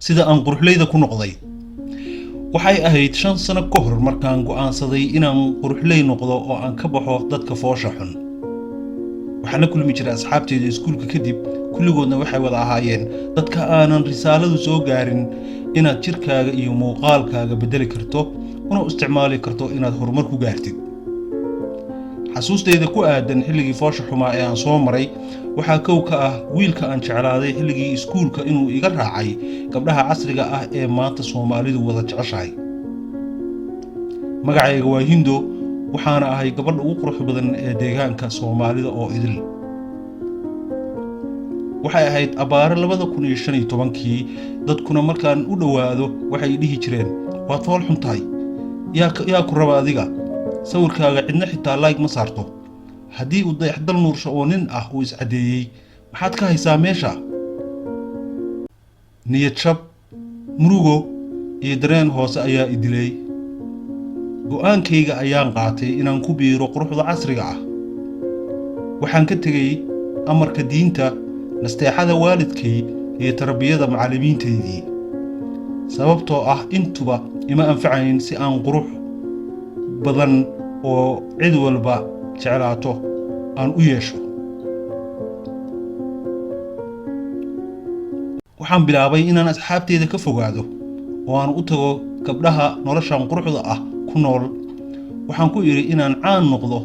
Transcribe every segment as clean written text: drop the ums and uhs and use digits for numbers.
sida aan quruxleyda ku noqday. waxay ahayd 5 sano ka hor markaan go'aansaday inaan quruxley noqdo oo aan ka baxo dadka foosha xun. waxaan la kulmi jiray asxaabteyda iskuulka kadib, kulligoodna waxay wada ahaayeen dadka aanan risaaladu soo gaarin inaad jirkaaga iyo muuqaalkaaga bedeli karto una isticmaali karto inaad horumar ku gaartid. xasuusteyda ku aadan xilligii foosha xumaa ee aan soo maray waxaa kow ka ah wiilka aan jeclaaday xilligii iskuulka inuu iga raacay gabdhaha casriga ah ee maanta Soomaalidu wada jeceshahay. magacayga waa Hindo, waxaana ahay gabadha ugu qurux badan ee deegaanka Soomaalida oo idil. waxay ahayd abaare 2015kii, dadkuna markaan u dhawaado waxay dhihi jireen waad fool xun tahay, yaa ku raba adiga, sawirkaaga cidna xitaa like ma saarto, haddii uu dayaxdal nuursho oo nin ah uu iscadeeyey maxaad ka haysaa meesha. niyad jab, murugo iyo dareen hoose ayaa i dilay. go'aankayga ayaan qaatay inaan ku biiro quruxda casriga ah. waxaan ka tegay amarka diinta, nasteexada waalidkay iyo tarbiyada macallimiintaydii, sababtoo ah intuba ima anfacayn si aan qurux badan oo cid walba jeclaato aan u yeesho. waxaan bilaabay inaan asxaabteyda ka fogaado oo aan u tago gabdhaha noloshan quruxda ah ku nool. waxaan ku iri inaan caan noqdo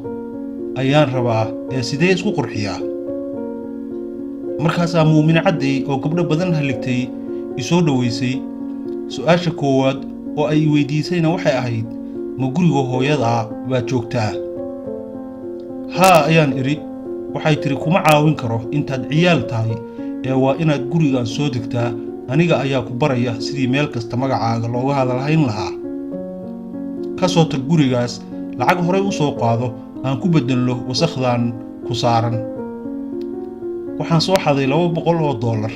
ayaan rabaa ee sidee isku qurxiyaa. markaasaa muumina cadday oo gabdho badan haligtay isoo dhaweysay. su'aasha koowaad oo ay weydiisayna waxay ahayd ma guriga hooyadaa baad joogtaa? haa ayaan iri. waxay tiri kuma caawin karo intaad ciyaal tahay ee waa inaad gurigaan soo degtaa, aniga ayaa ku baraya sidii meel kasta magacaaga looga hadalhayn lahaa. ka soo tag gurigaas, lacag horey u soo qaado aan ku bedelno wasakhdan ku saaran. waxaan soo xaday $200.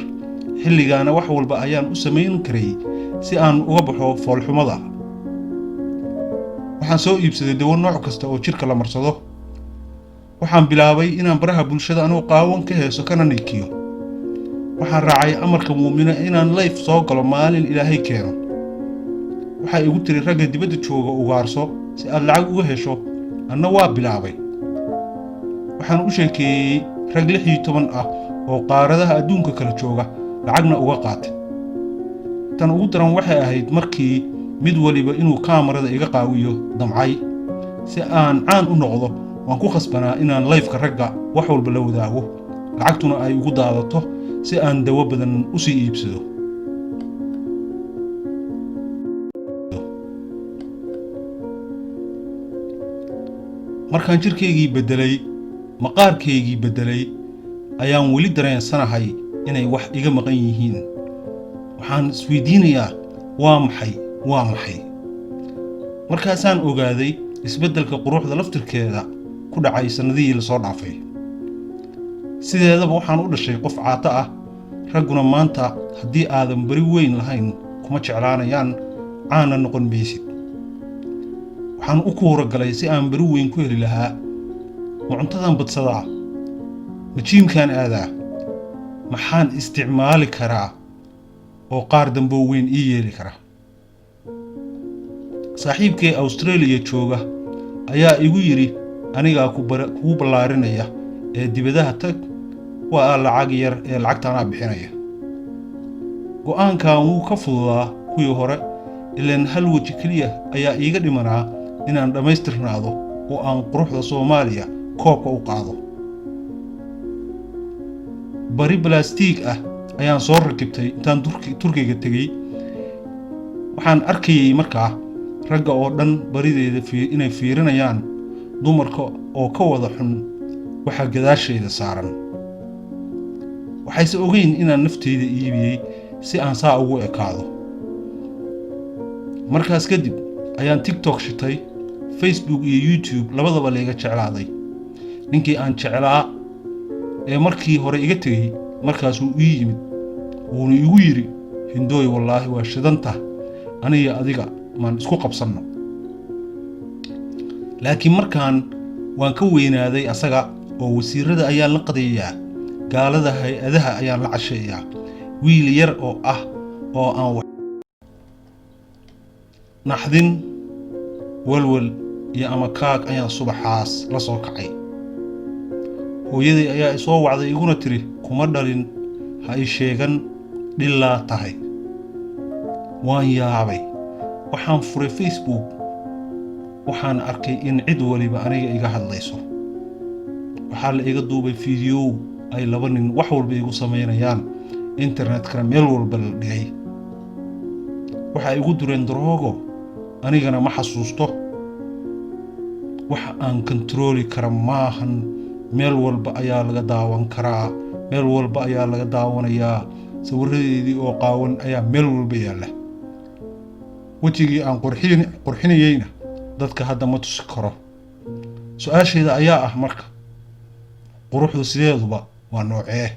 xilligaana wax walba ayaan u samayn karay si aan uga baxo foolxumada. waxaan soo iibsaday dawo nooc kasta oo jirka la marsado. waxaan bilaabay inaan baraha bulshada anoo qaawan ka heeso kana nikiyo. waxaan raacay amarka muumina inaan live soo galo maalin Ilaahay keeno. waxay igu tiri ragga dibadda jooga ugaarso si aad lacag uga hesho. anna waa bilaabay. waxaan u sheekeeyey rag 16 ah oo qaaradaha adduunka kala jooga, lacagna uga qaatay. tan ugu daran waxay ahayd markii mid waliba inuu kaamarada iga qaawiyo damcay. si aan caan u noqdo waan ku khasbanaa inaan live-ka ragga wax walba la wadaago, lacagtuna ay ugu daadato si aan dawo badan u sii iibsado. markaan jirkaygii bedelay, maqaarkaygii bedelay, ayaan weli dareensanahay inay wax iga maqan yihiin. waxaan isweydiinayaa waa maxay. markaasaan ogaaday isbeddelka quruxda laftirkeeda ku dhacay sanadihii la soo dhaafay. sideedaba waxaan u dhashay qof caato ah. ragguna maanta haddii aadan bari weyn lahayn kuma jeclaanayaan, caana noqon maysid. waxaan u kuura galay si aan bari weyn ku heli lahaa. ma cuntadan badsadaa? ma jiimkaan aadaa? maxaan isticmaali karaa oo qaar dambo weyn ii yeeli kara? saaxiibkay Australia jooga ayaa igu yiri anigaa kugu ballaarinaya ee dibadaha tag, waa lacag yar ee lacagtaana bixinaya. go'aankan wuu ka fududaa kuwii hore, ilaan hal waji keliya ayaa iiga dhimanaa inaan dhammaystirnaado oo aan quruxda Soomaaliya koobka u qaado. bari balastiig ah ayaan soo rakibtay intaan Turkiga tegay. waxaan arkayay markaa ragga oo dhan barideeda inay fiirinayaan dumarka oo ka wada xun waxa gadaasheeda saaran. waxayse ogeyn inaan nafteyda iibiyey si aan saa ugu ekaado. markaas kadib ayaan TikTok shitay, Facebook iyo YouTube labadaba la iga jeclaaday. ninkii aan jeclaa ee markii hore iga tegay markaasuu ii yimid, wuuna igu yiri Hindooy wallaahi waa shidanta, aniga adiga maan isku qabsanno. laakiin markaan waan ka weynaaday asaga oo wasiirada ayaan la qadeeyaa, gaalada hay-adaha ayaan la casheeyaa. wiil yar oo ah oo aan naxdin walwal iyo ama kaag ayaan subaxaas la soo kacay. hooyaday ayaa isoo wacday iguna tiri kuma dhalin ha i sheegan dhilaa tahay. waan yaabay, waxaan furay Facebook, waxaan arkay in cid waliba aniga iga hadlayso. waxaa la iga duubay fiidiyoow ay 2 nin wax walba igu samaynayaan, internetkana meel walba la dhigay. waxay igu dureen daroogo, anigana ma xasuusto. waxa aan kontrooli kara maahan, meel walba ayaa laga daawan karaa, meel walba ayaa laga daawanayaa. sawiradeedii oo qaawan ayaa meel walba yaalla. wejigii aan qurxinayeyna dadka hadda ma tusi karo. su-aasheeda ayaa ah marka, quruxdu sideeduba waa noocee?